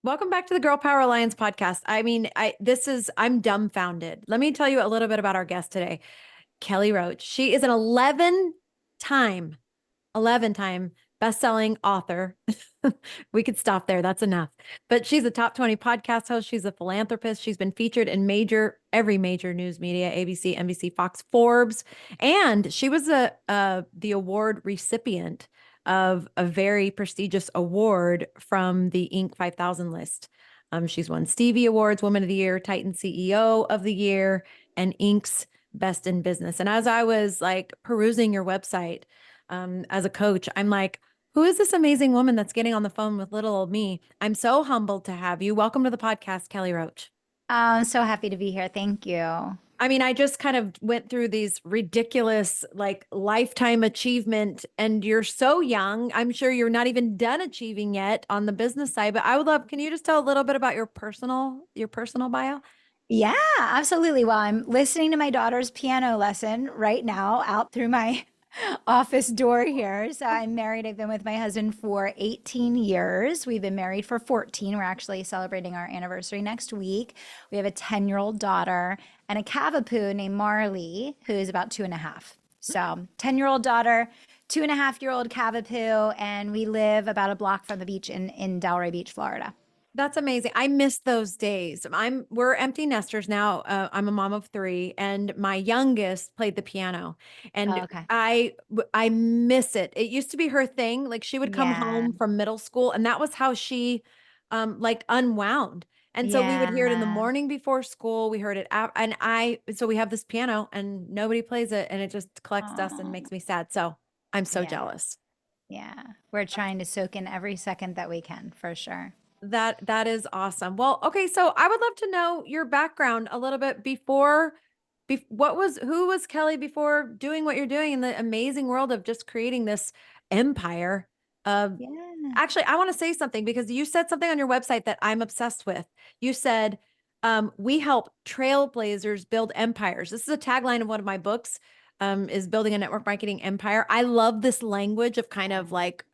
Welcome back to the Girl Power Alliance podcast. I'm dumbfounded. Let me tell you a little bit about our guest today, Kelly Roach. She is an 11 time, 11 time best-selling author. We could stop there. That's enough. But she's a top 20 podcast host. She's a philanthropist. She's been featured in every major news media, ABC, NBC, Fox, Forbes, and she was the award recipient of a very prestigious award from the Inc. 5000 list. She's won Stevie Awards, Woman of the Year, Titan CEO of the Year, and Inc.'s Best in Business. And as I was like perusing your website, as a coach, I'm like, who is this amazing woman that's getting on the phone with little old me? I'm so humbled to have you. Welcome to the podcast, Kelly Roach. I'm so happy to be here. Thank you. I just kind of went through these ridiculous, like lifetime achievement, and you're so young. I'm sure you're not even done achieving yet on the business side, but I would love, can you just tell a little bit about your personal bio? Yeah, absolutely. Well, I'm listening to my daughter's piano lesson right now out through my office door here. So I'm married. I've been with my husband for 18 years. We've been married for 14. We're actually celebrating our anniversary next week. We have a 10-year-old daughter and a cavapoo named Marley, who is about 2.5. So 10-year-old daughter, 2.5-year-old cavapoo, and we live about a block from the beach in Delray Beach, Florida. That's amazing. I miss those days. We're empty nesters now. I'm a mom of three, and my youngest played the piano, Oh, and okay. I miss it. It used to be her thing. Like she would come Yeah. home from middle school, and that was how she, like unwound. And so we would hear it in the Yeah. morning before school. We heard it out, and so we have this piano, and nobody plays it, and it just collects dust and makes Oh, me sad. So I'm so yeah. jealous. Yeah. We're trying to soak in every second that we can, for sure. That is awesome. Well, okay, so I would love to know your background a little bit who was Kelly before doing what you're doing in the amazing world of just creating this empire. Um Yeah. Actually, I want to say something because you said something on your website that I'm obsessed with. You said we help trailblazers build empires. This is a tagline of one of my books, is building a network marketing empire. I love this language of kind of like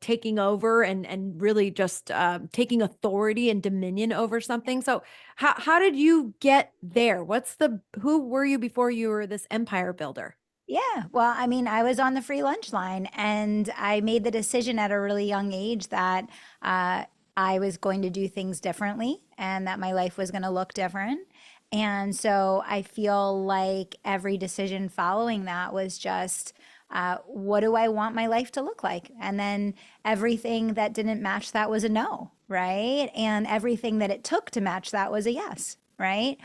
taking over and really just taking authority and dominion over something. So how did you get there? Who were you before you were this empire builder? Yeah. Well, I mean, I was on the free lunch line and I made the decision at a really young age that uh, I was going to do things differently and that my life was going to look different. And so I feel like every decision following that was just, what do I want my life to look like? And then everything that didn't match that was a no, right? And everything that it took to match that was a yes. Right.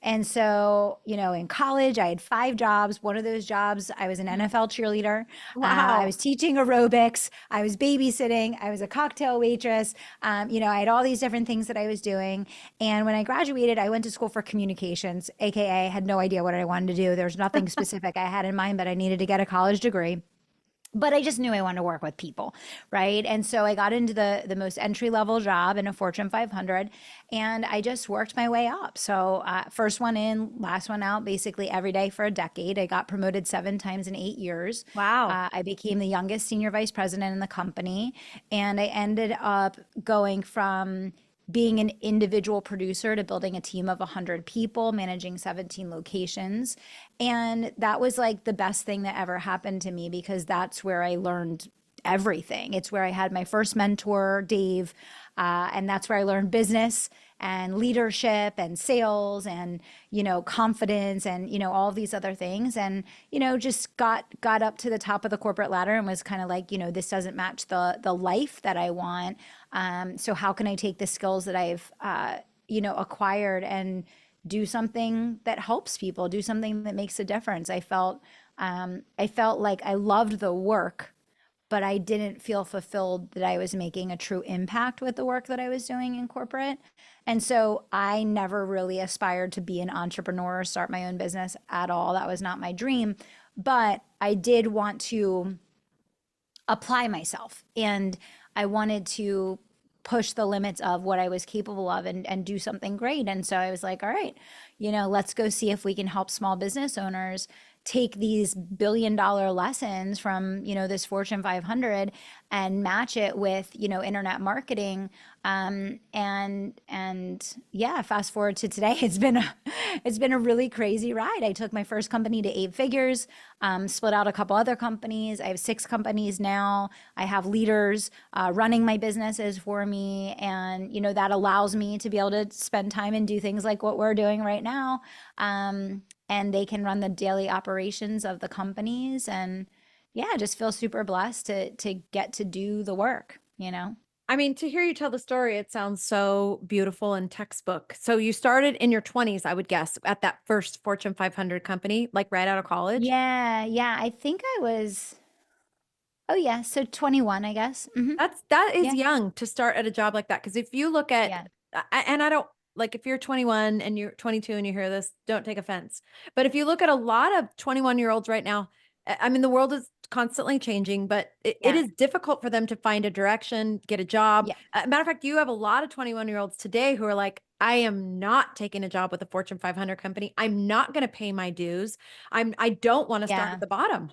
And so, in college, I had 5 jobs. One of those jobs, I was an NFL cheerleader. I Wow. was teaching aerobics. I was babysitting. I was a cocktail waitress. I had all these different things that I was doing. And when I graduated, I went to school for communications, AKA, I had no idea what I wanted to do. There was nothing specific I had in mind, but I needed to get a college degree. But I just knew I wanted to work with people, right? And so I got into the most entry level job in a Fortune 500, and I just worked my way up. So first one in, last one out, basically every day for a decade. I got promoted 7 times in 8 years. Wow. I became the youngest senior vice president in the company, and I ended up going from being an individual producer to building a team of 100 people, managing 17 locations. And that was like the best thing that ever happened to me because that's where I learned everything. It's where I had my first mentor, Dave, and that's where I learned business and leadership and sales and confidence and all of these other things. And just got up to the top of the corporate ladder and was kind of like, this doesn't match the life that I want. So how can I take the skills that I've acquired and do something that helps people, do something that makes a difference. I felt like I loved the work, but I didn't feel fulfilled that I was making a true impact with the work that I was doing in corporate. And so I never really aspired to be an entrepreneur or start my own business at all. That was not my dream. But I did want to apply myself and I wanted to push the limits of what I was capable of and do something great. And so I was like, all right, let's go see if we can help small business owners take these billion-dollar lessons from, this Fortune 500 and match it with, internet marketing. And yeah, fast forward to today, it's been a really crazy ride. I took my first company to 8 figures, split out a couple other companies. I have 6 companies now. I have leaders running my businesses for me, and that allows me to be able to spend time and do things like what we're doing right now. And they can run the daily operations of the companies, and yeah, just feel super blessed to get to do the work. I mean, to hear you tell the story, it sounds so beautiful and textbook. So you started in your 20s, I would guess, at that first Fortune 500 company, like right out of college. Yeah, yeah. I think I was, oh yeah, so 21, I guess. That is Yeah, young to start at a job like that. Because if you look at, yeah, and I don't like if you're 21 and you're 22 and you hear this, don't take offense. But if you look at a lot of 21-year-olds right now, I mean, the world is constantly changing, but it yeah, is difficult for them to find a direction, get a job. yeah, Matter of fact, you have a lot of 21-year-olds today who are like, I am not taking a job with a Fortune 500 company. I'm not going to pay my dues. I don't want to start at yeah. the bottom.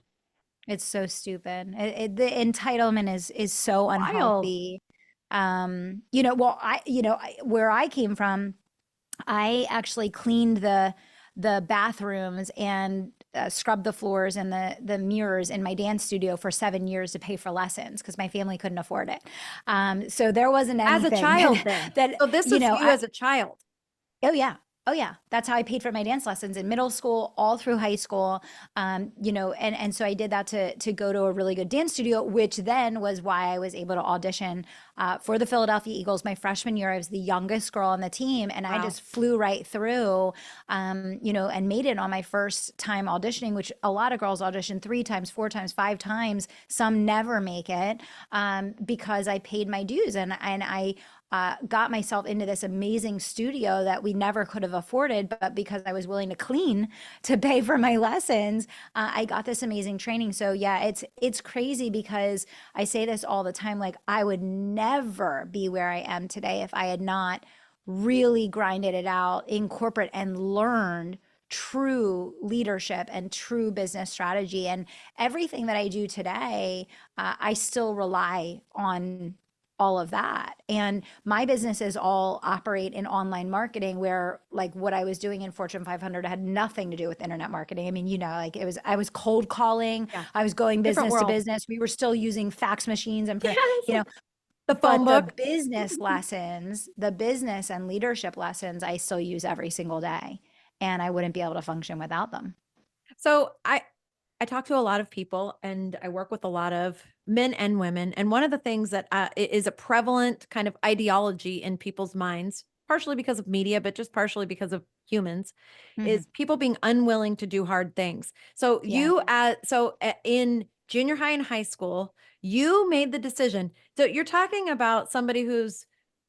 It's so stupid. The entitlement is so Wild. unhealthy. Well, where I came from, I actually cleaned the bathrooms and scrubbed the floors and the mirrors in my dance studio for 7 years to pay for lessons because my family couldn't afford it. So there wasn't As a anything child, then. that So this is you as a child. Oh yeah. Oh yeah. That's how I paid for my dance lessons in middle school, all through high school. And so I did that to go to a really good dance studio, which then was why I was able to audition for the Philadelphia Eagles my freshman year. I was the youngest girl on the team, and I Wow. just flew right through, and made it on my first time auditioning, which a lot of girls audition 3 times, 4 times, 5 times. Some never make it because I paid my dues, and I got myself into this amazing studio that we never could have afforded, but because I was willing to clean to pay for my lessons, I got this amazing training. So yeah, it's crazy because I say this all the time, like I would never be where I am today if I had not really grinded it out in corporate and learned true leadership and true business strategy. And everything that I do today, I still rely on all of that. And my businesses all operate in online marketing where like what I was doing in Fortune 500 had nothing to do with internet marketing. I mean, like I was cold calling, Yeah. I was going Different business to world. business. We were still using fax machines and, Yeah, it's you know, like the phone but the book. business lessons, the business and leadership lessons, I still use every single day. And I wouldn't be able to function without them. So I talk to a lot of people and I work with a lot of men and women. And one of the things that is a prevalent kind of ideology in people's minds, partially because of media, but just partially because of humans, Hmm. is people being unwilling to do hard things. So Yeah. in junior high and high school, you made the decision. So you're talking about somebody who's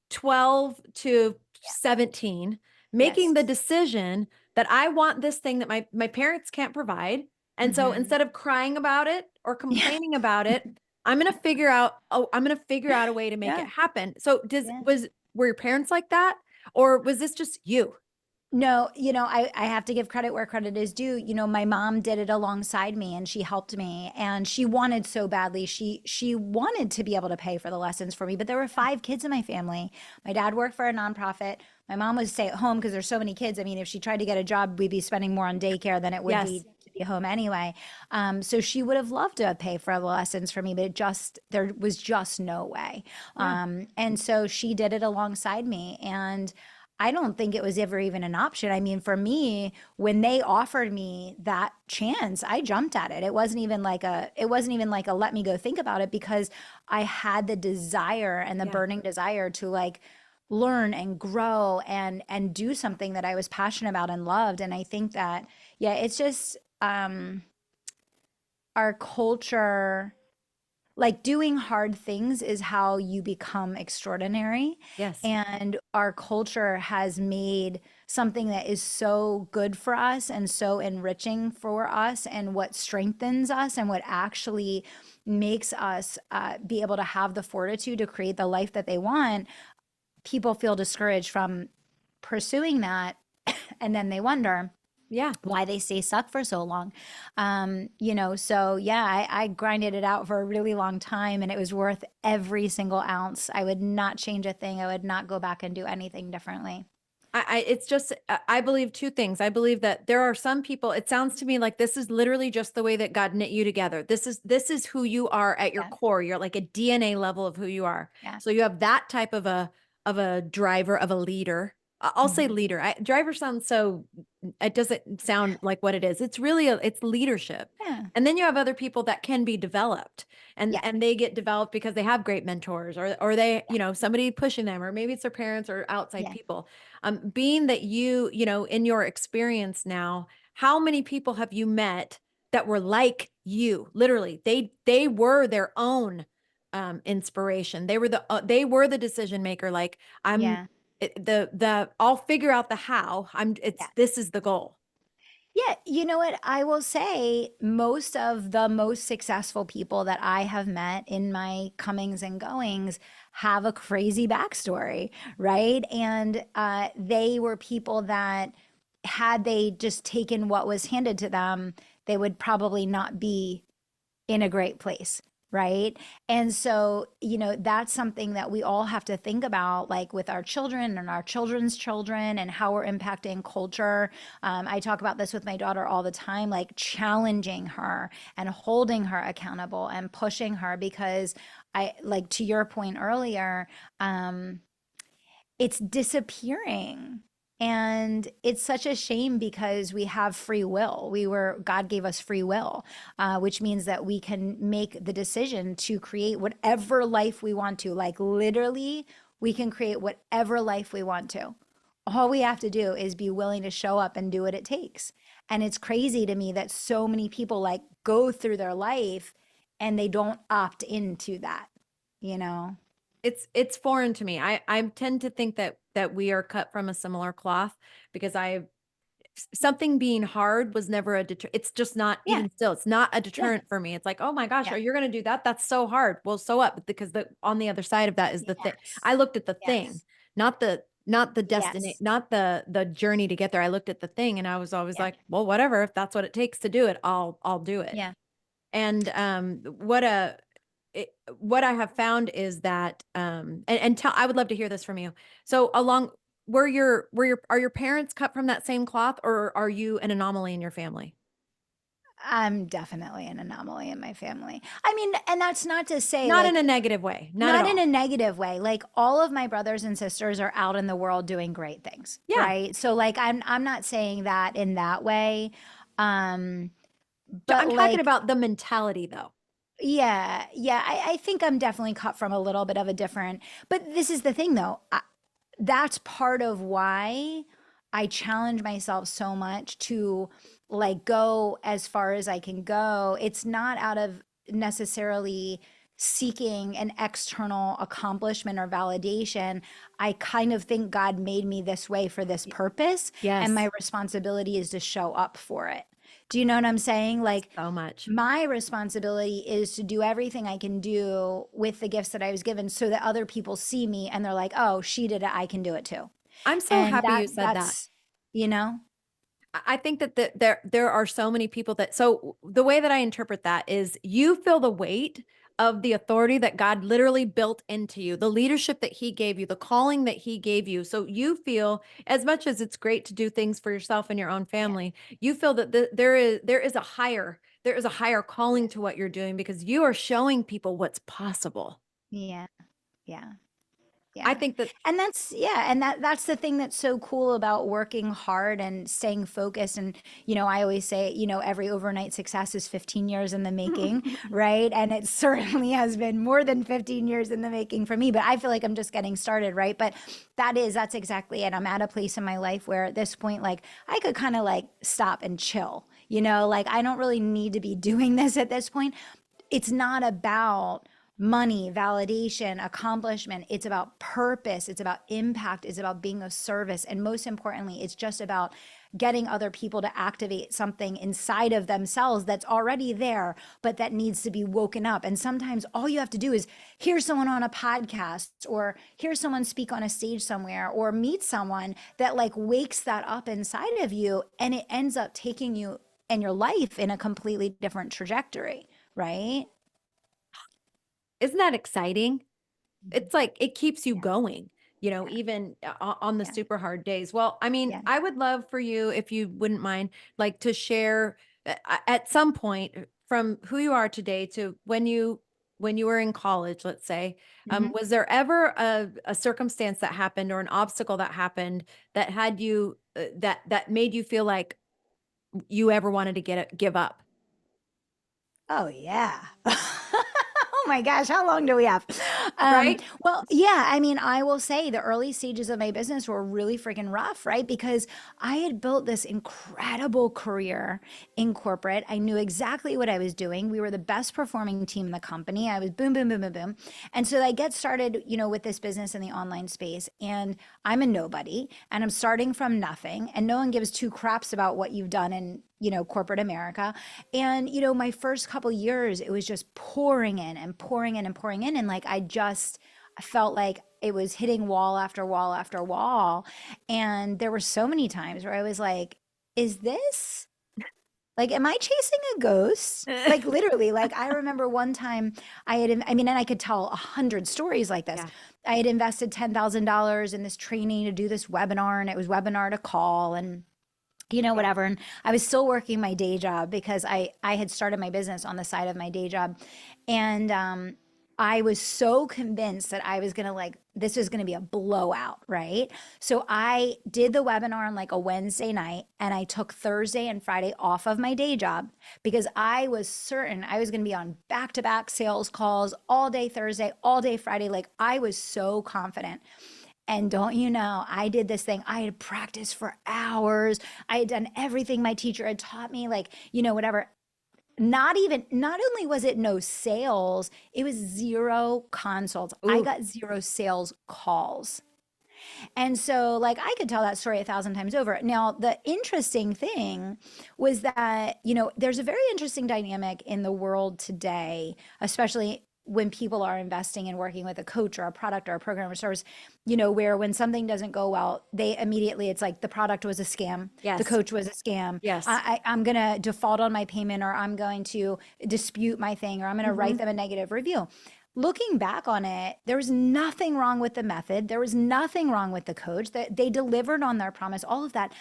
12 to Yeah. 17 making Yes. the decision that I want this thing that my parents can't provide. And so Hmm. instead of crying about it or Yeah. complaining about it, I'm going to figure out a way to make it Yeah. happen. So Yeah. were your parents like that? Or was this just you? No, I have to give credit where credit is due. My mom did it alongside me and she helped me and she wanted so badly. She wanted to be able to pay for the lessons for me, but there were 5 kids in my family. My dad worked for a nonprofit. My mom would stay at home because there's so many kids. I mean, if she tried to get a job, we'd be spending more on daycare than it would be Yes. to be home anyway. So she would have loved to pay for the lessons for me, but there was just no way. Yeah. And so she did it alongside me. And I don't think it was ever even an option. I mean, for me, when they offered me that chance, I jumped at it. It wasn't even like a let me go think about it because I had the desire and the Yeah. burning desire to like learn and grow and do something that I was passionate about and loved. And I think that, yeah, it's just our culture, like doing hard things is how you become extraordinary. Yes. And our culture has made something that is so good for us and so enriching for us and what strengthens us and what actually makes us be able to have the fortitude to create the life that they want. People feel discouraged from pursuing that. And then they wonder, Yeah. why they stay stuck for so long. So yeah, I grinded it out for a really long time, and it was worth every single ounce. I would not change a thing. I would not go back and do anything differently. It's just, I believe two things. I believe that there are some people, it sounds to me like this is literally just the way that God knit you together. This is who you are at your Yeah. core. You're like a DNA level of who you are. Yeah. So you have that type of a driver, of a leader. I'll say Hmm. leader. Driver sounds so, it doesn't sound like what it is. It's really it's leadership. Yeah. And then you have other people that can be developed, and Yeah. they get developed because they have great mentors, or they, Yeah. somebody pushing them, or maybe it's their parents or outside Yeah. people. Being that in your experience now, how many people have you met that were like you? Literally, they were their own inspiration. They were the decision maker. Like, I'm Yeah. the I'll figure out the how. Yeah. This is the goal. Yeah, you know what? I will say most of the most successful people that I have met in my comings and goings have a crazy backstory, right? And they were people that, had they just taken what was handed to them, they would probably not be in a great place, right? And so, that's something that we all have to think about, like with our children and our children's children, and how we're impacting culture. I talk about this with my daughter all the time, like challenging her and holding her accountable and pushing her, because like to your point earlier, it's disappearing. And it's such a shame, because we have free will. God gave us free will, which means that we can make the decision to create whatever life we want to. Like literally, we can create whatever life we want to. All we have to do is be willing to show up and do what it takes. And it's crazy to me that so many people like go through their life and they don't opt into that, you know? It's foreign to me. I tend to think that we are cut from a similar cloth, because something being hard was never a deter. It's just not, Yeah. even still, it's not a Yeah. deterrent for me. It's like, oh my gosh, Yeah. are you going to do that? That's so hard. Well, so what? Because on the other side of that is the thing. Yes. I looked at the thing, Yes. not the destiny, Yes. not the journey to get there. I looked at the thing, and I was always Yeah. like, well, whatever. If that's what it takes to do it, I'll do it. Yeah. And what I have found is that, I would love to hear this from you. So along, are your parents cut from that same cloth, or are you an anomaly in your family? I'm definitely an anomaly in my family. I mean, and that's not to say Not in like, a negative way, not at not in all. a negative way. Like all of my brothers and sisters are out in the world doing great things, Yeah. right? So like I'm not saying that in that way. Um, but I'm talking like, about the mentality though. yeah, yeah, I think I'm definitely cut from a little bit of a different, but this is the thing though. That's part of why I challenge myself so much to like go as far as I can go. It's not out of necessarily seeking an external accomplishment or validation. I kind of think God made me this way for this purpose, and Yes. my responsibility is to show up for it. Do you know what I'm saying? Like, So much. my responsibility is to do everything I can do with the gifts that I was given, so that other people see me and they're like, "Oh, she did it, I can do it too." I'm so And happy you said that. that's, you know? I think that there are so many people that, so the way that I interpret that is, you feel the weight of the authority that God literally built into you, the leadership that he gave you, the calling that he gave you. So you feel, as much as it's great to do things for yourself and your own Yeah. family, you feel that there is a higher Yeah. calling to what you're doing, because you are showing people what's possible. Yeah. Yeah. I Yeah. think that And that's the thing that's so cool about working hard and staying focused. And, I always say, every overnight success is 15 years in the making, right? And it certainly has been more than 15 years in the making for me, but I feel like I'm just getting started, right? But that's exactly it. I'm at a place in my life where at this point, like I could kind of like stop and chill, like I don't really need to be doing this at this point. It's not about money, validation, accomplishment. It's about purpose. It's about impact. It's about being of service. And most importantly, it's just about getting other people to activate something inside of themselves that's already there, but that needs to be woken up. And sometimes all you have to do is hear someone on a podcast or hear someone speak on a stage somewhere or meet someone that like wakes that up inside of you. And it ends up taking you and your life in a completely different trajectory, right? Isn't that exciting? Mhm. It's like it keeps you Yeah, going, yeah, even on the yeah, super hard days. Well, I mean, yeah. I would love for you, if you wouldn't mind, like to share at some point from who you are today to when you were in college, let's say, Mhm. was there ever a circumstance that happened or an obstacle that happened that had you that made you feel like you ever wanted to give up, Oh, yeah. Oh my gosh, how long do we have? right? Well, yeah, I mean, I will say the early stages of my business were really freaking rough, right? Because I had built this incredible career in corporate. I knew exactly what I was doing. We were the best performing team in the company. I was boom, boom, boom, boom, boom. And so I get started, with this business in the online space, and I'm a nobody, and I'm starting from nothing, and no one gives two craps about what you've done in, corporate America. And, my first couple years, it was just pouring in and pouring in and pouring in. And like, I felt like it was hitting wall after wall after wall. And there were so many times where I was like, is this like, am I chasing a ghost? Like, literally, like, I remember one time and I could tell 100 stories like this. Yeah. I had invested $10,000 in this training to do this webinar, and it was webinar to call. And whatever. And I was still working my day job because I had started my business on the side of my day job. And I was so convinced that I was going to this was going to be a blowout, right? So I did the webinar on like a Wednesday night, and I took Thursday and Friday off of my day job because I was certain I was going to be on back-to-back sales calls all day Thursday, all day Friday. Like, I was so confident. And don't you know, I did this thing. I had practiced for hours. I had done everything my teacher had taught me, like, whatever. Not only was it no sales, it was zero consults. I Ooh, got zero sales calls. And so, like, I could tell that story 1,000 times over. Now, the interesting thing was that, there's a very interesting dynamic in the world today, especially when people are investing and working with a coach or a product or a program or service, where when something doesn't go well, they immediately, it's like the product was a scam, the yes. coach was a scam. Yes. I'm going to default on my payment, or I'm going to dispute my thing, or I'm going to write Mhm. them a negative review. Looking back on it, there was nothing wrong with the method. There was nothing wrong with the coach. That they delivered on their promise, all of that.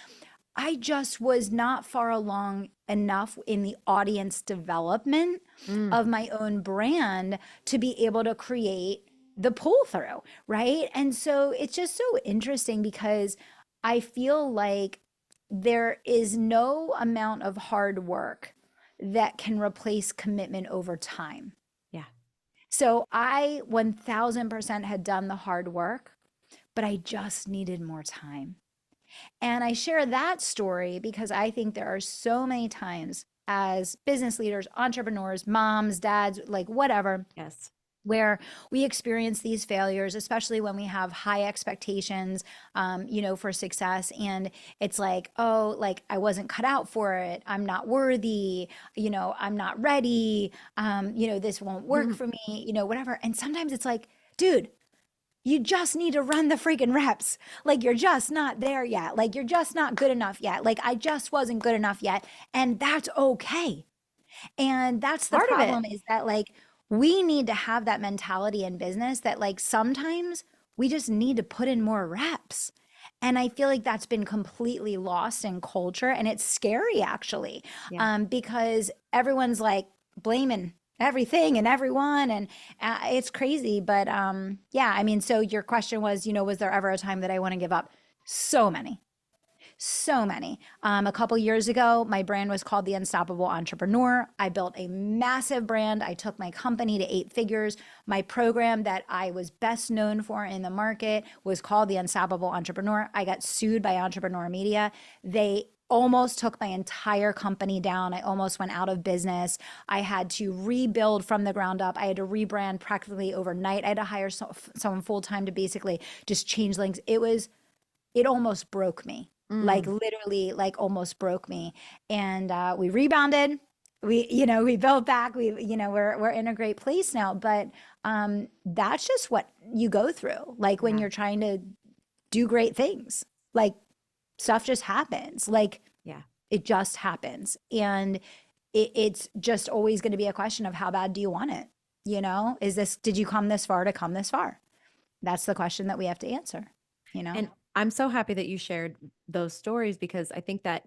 I just was not far along enough in the audience development Mm. of my own brand to be able to create the pull through, right? And so it's just so interesting because I feel like there is no amount of hard work that can replace commitment over time. Yeah. So I 1000% had done the hard work, but I just needed more time. And I share that story because I think there are so many times as business leaders, entrepreneurs, moms, dads, like whatever, Yes. where we experience these failures, especially when we have high expectations, for success. And it's like, oh, like I wasn't cut out for it. I'm not worthy. I'm not ready. This won't work Mhm. for me, whatever. And sometimes it's like, dude, you just need to run the freaking reps. Like, you're just not there yet. Like, you're just not good enough yet. Like, I just wasn't good enough yet. And that's okay. And that's the Part of it. problem, is that like we need to have that mentality in business that like sometimes we just need to put in more reps. And I feel like that's been completely lost in culture. And it's scary actually, Yeah. because everyone's like blaming everything and everyone. And it's crazy. But yeah, I mean, so your question was, was there ever a time that I want to give up? So many. So many. A couple years ago, my brand was called The Unstoppable Entrepreneur. I built a massive brand. I took my company to 8 figures. My program that I was best known for in the market was called The Unstoppable Entrepreneur. I got sued by Entrepreneur Media. They almost took my entire company down. I almost went out of business. I had to rebuild from the ground up. I had to rebrand practically overnight. I had to hire someone full time to basically just change links. It almost broke me, like Mm, literally, like almost broke me. And we rebounded. We built back. We're in a great place now. But that's just what you go through, like when yeah. you're trying to do great things. Like stuff just happens. Like Yeah. it just happens. And it's just always going to be a question of how bad do you want it? Did you come this far to come this far? That's the question that we have to answer, you know? And I'm so happy that you shared those stories because I think that,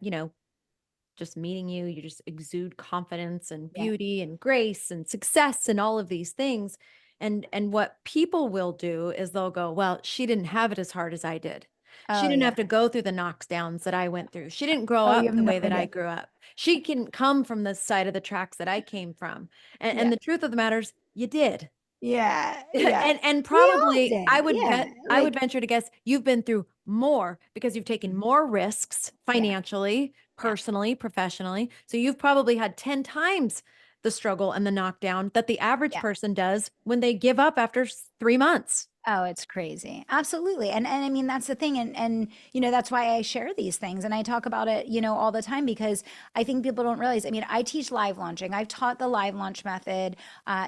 just meeting you, you just exude confidence and Yeah. beauty and grace and success and all of these things. And what people will do is they'll go, well, she didn't have it as hard as I did. She Oh, didn't yeah. have to go through the knockdowns that I went through. She didn't grow Oh, you up have the no way that I idea. grew up. She can come from the side of the tracks that I came from. And Yeah. the truth of the matter is, you did. Yeah. Yeah. And We all probably did. Yeah. I would Like, venture to guess you've been through more because you've taken more risks yeah. financially, Yeah. personally, professionally. So you've probably had 10 times the struggle and the knockdown that the average Yeah. person does when they give up after 3 months. Oh, it's crazy. Absolutely. And I mean that's the thing and that's why I share these things and I talk about it, all the time because I think people don't realize. I mean, I teach live launching. I've taught the live launch method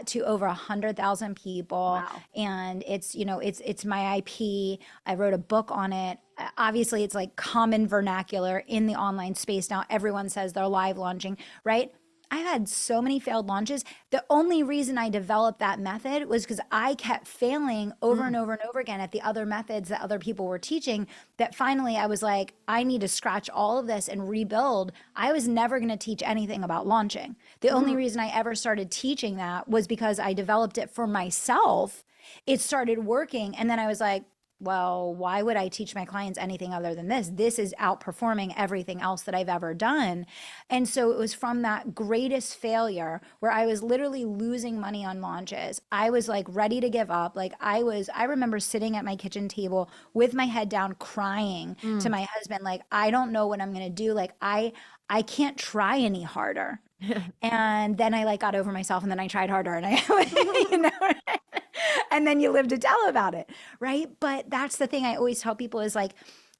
to over 100,000 people Wow. and it's my IP. I wrote a book on it. Obviously, it's like common vernacular in the online space now. Everyone says they're live launching, right? I've had so many failed launches. The only reason I developed that method was because I kept failing over and Mm, over and over again at the other methods that other people were teaching. That finally I was like, I need to scratch all of this and rebuild. I was never going to teach anything about launching. The only mm, reason I ever started teaching that was because I developed it for myself. It started working. And then I was like, well, why would I teach my clients anything other than this? This is outperforming everything else that I've ever done. And so it was from that greatest failure where I was literally losing money on launches. I was like ready to give up. I remember sitting at my kitchen table with my head down crying to mm. my husband like I don't know what I'm going to do. Like I can't try any harder. And then I like got over myself and then I tried harder and I, you know, and then you live to tell about it. Right. But that's the thing I always tell people is like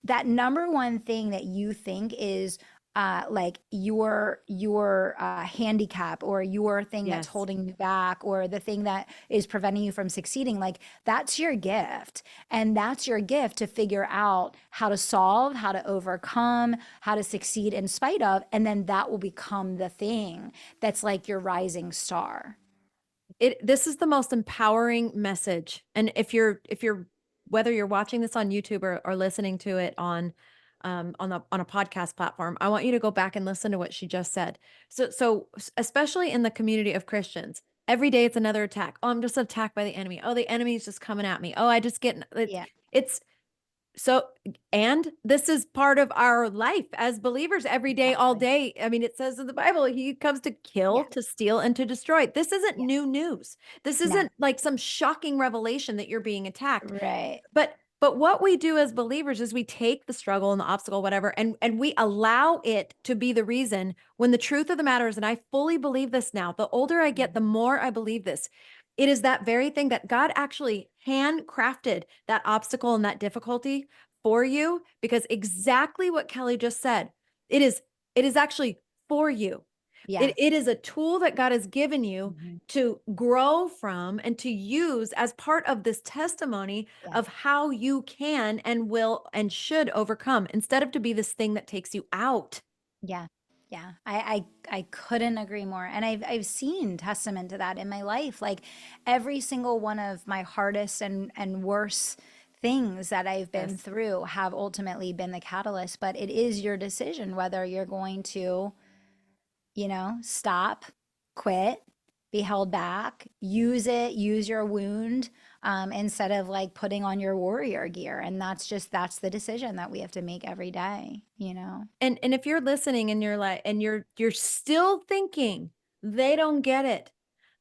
that number one thing that you think is like your handicap or your thing that's Yes. holding you back or the thing that is preventing you from succeeding, like that's your gift. And that's your gift to figure out how to solve, how to overcome, how to succeed in spite of, and then that will become the thing that's like your rising star. This is the most empowering message. And if you're whether you're watching this on YouTube or listening to it on a podcast platform, I want you to go back and listen to what she just said. Especially in the community of Christians, every day it's another attack. Oh, I'm just attacked by the enemy. Oh, the enemy is just coming at me. Oh, I just get Yeah. it's so, and this is part of our life as believers every day, all Exactly. day. I mean, it says in the Bible, he comes to kill, Yeah. to steal, and to destroy. This isn't Yeah. new news. This No. isn't like some shocking revelation that you're being attacked. Right. But what we do as believers is we take the struggle and the obstacle, whatever, and we allow it to be the reason when the truth of the matter is, and I fully believe this now, the older I get, the more I believe this. It is that very thing that God actually handcrafted that obstacle and that difficulty for you because exactly what Kelly just said, it is it is actually for you. Yeah. It is a tool that God has given you Mhm. to grow from and to use as part of this testimony Yeah. of how you can and will and should overcome instead of to be this thing that takes you out. Yeah. Yeah. I couldn't agree more. And I've seen testament to that in my life. Like every single one of my hardest and worst things that I've been Yes. through have ultimately been the catalyst, but it is your decision whether you're going to stop, quit, be held back, use your wound, instead of like putting on your warrior gear. And that's the decision that we have to make every day. And if you're listening and you're like and you're still thinking they don't get it.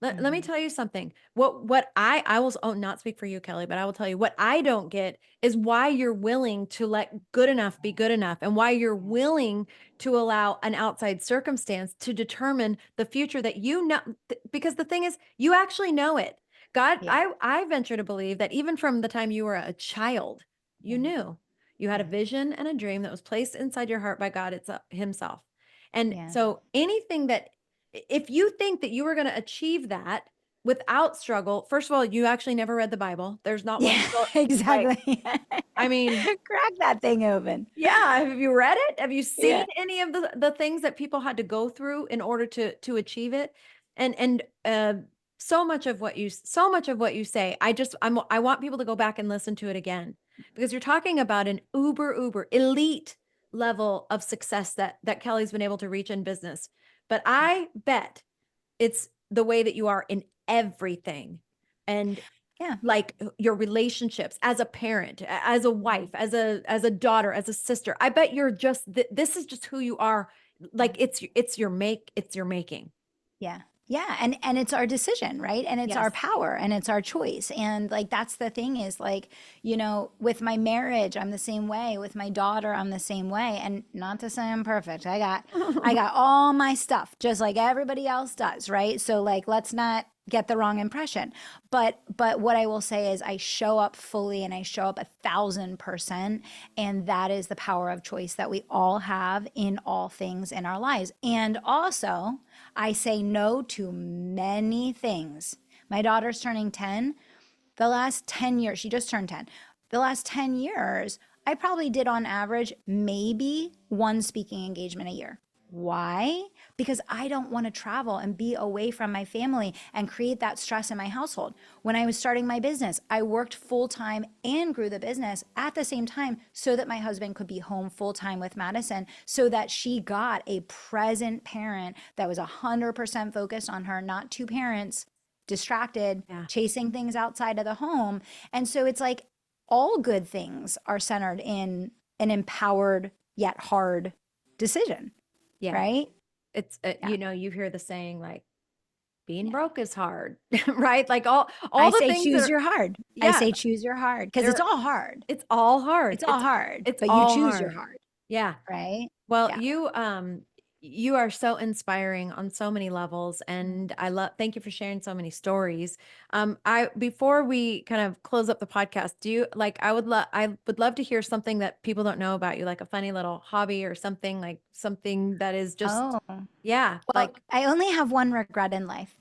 Let me Mhm. tell you something. What I will not speak for you, Kelly, but I will tell you what I don't get is why you're willing to let good enough be good enough and why you're willing to allow an outside circumstance to determine the future that you know because the thing is you actually know it. God, Yeah. I venture to believe that even from the time you were a child, you Yeah. knew. You had a Yeah. vision and a dream that was placed inside your heart by God himself. And Yeah. so anything that if you think that you were going to achieve that without struggle, first of all, you actually never read the Bible. There's not one Yeah, story. Right. exactly. I mean, Crack that thing open. yeah, have you read it? Have you seen Yeah. any of the things that people had to go through in order to achieve it? And so much of what you say, I want people to go back and listen to it again because you're talking about an uber elite level of success that Kelly's been able to reach in business. But I bet it's the way that you are in everything. And Yeah. like your relationships as a parent, as a Mhm. wife, as a daughter, as a sister. I bet you're just this is just who you are. Yeah. Like it's your making. Yeah. Yeah. And it's our decision, right? And it's our Yes. power and it's our choice. And like that's the thing is like, with my marriage, I'm the same way. With my daughter, I'm the same way. And not to say I'm perfect. I got all my stuff just like everybody else does, right? So like let's not get the wrong impression. But what I will say is I show up fully and I show up 1,000%. And that is the power of choice that we all have in all things in our lives. And also, I say no to many things. My daughter's turning 10. The last 10 years, she just turned 10. The last 10 years, I probably did on average maybe one speaking engagement a year. Why? Because I don't want to travel and be away from my family and create that stress in my household. When I was starting my business, I worked full time and grew the business at the same time so that my husband could be home full time with Madison, so that she got a present parent that was 100% focused on her, not two parents distracted, Yeah. chasing things outside of the home. And so it's like all good things are centered in an empowered yet hard decision, Yeah. right? It's Yeah. you hear the saying like being Yeah. broke is hard, right? Like I all the say things that choose are your hard. I yeah, say choose your hard because it's they're all hard. it's all hard. It's all hard, It's but you all choose your hard. hard, Yeah. right? Well, Yeah. you are so inspiring on so many levels Mm. and I love thank you for sharing so many stories. I before we kind of close up the podcast, do you like I would love to hear something that people don't know about you, like a funny little hobby or something like something that is just Oh, yeah, well, like I only have one regret in life.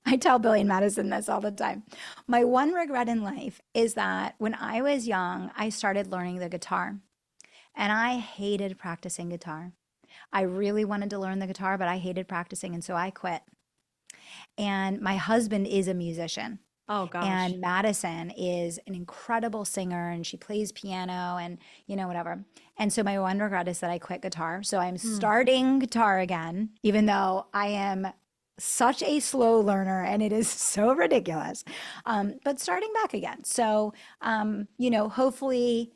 I tell Billy and Madison this all the time. My one regret in life is that when I was young, I started learning the guitar and I hated practicing guitar. I really wanted to learn the guitar, but I hated practicing. And so I quit. And my husband is a musician. oh gosh. And Madison is an incredible singer and she plays piano and, whatever. And so my one regret is that I quit guitar. So I'm Mm. starting guitar again, even though I am such a slow learner and it is so ridiculous. But starting back again. So, hopefully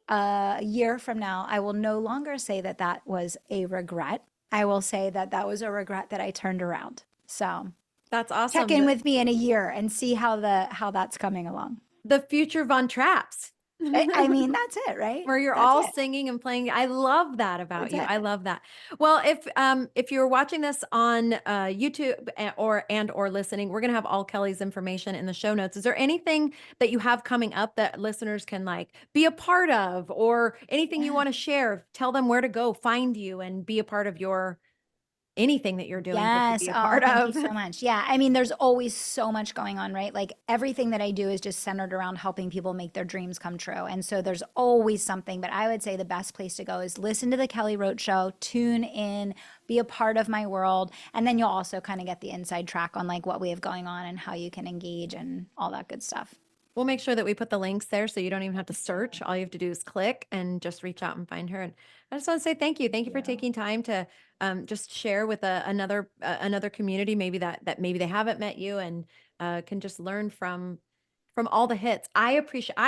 a year from now, I will no longer say that that was a regret. I will say that that was a regret that I turned around. So That's check awesome. in with me in a year and see how that's coming along. The future Von Traps. I mean, that's it, right? Where you're That's all it. singing and playing. I love that about That's you. it. I love that. Well, if you're watching this on YouTube or listening, we're gonna have all Kelly's information in the show notes. Is there anything that you have coming up that listeners can like be a part of, or anything you Yeah. want to share? Tell them where to go find you and be a part of your anything that you're doing to Yes. be a Oh, part thank you of. so much. Yeah. I mean, there's always so much going on, right? Like everything that I do is just centered around helping people make their dreams come true. And so there's always something, but I would say the best place to go is listen to the Kelly Roach Show, tune in, be a part of my world. And then you'll also kind of get the inside track on like what we have going on and how you can engage and all that good stuff. We'll make sure that we put the links there so you don't even have to search. All you have to do is click and just reach out and find her. And I just want to say thank you. Thank you for Yeah. taking time to just share with another community, maybe that maybe they haven't met you and can just learn from all the hits. I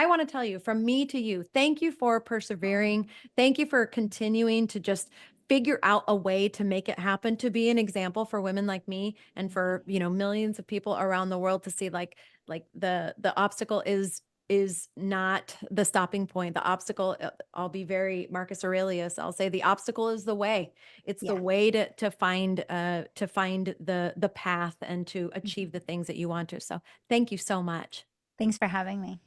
want to tell you from me to you, thank you for persevering. Thank you for continuing to just figure out a way to make it happen, to be an example for women like me and for, millions of people around the world to see like the obstacle is not the stopping point. The obstacle, I'll be very Marcus Aurelius. I'll say the obstacle is the way. It's the Yeah. way to find the path and to Mhm. achieve the things that you want to. So thank you so much. Thanks for having me.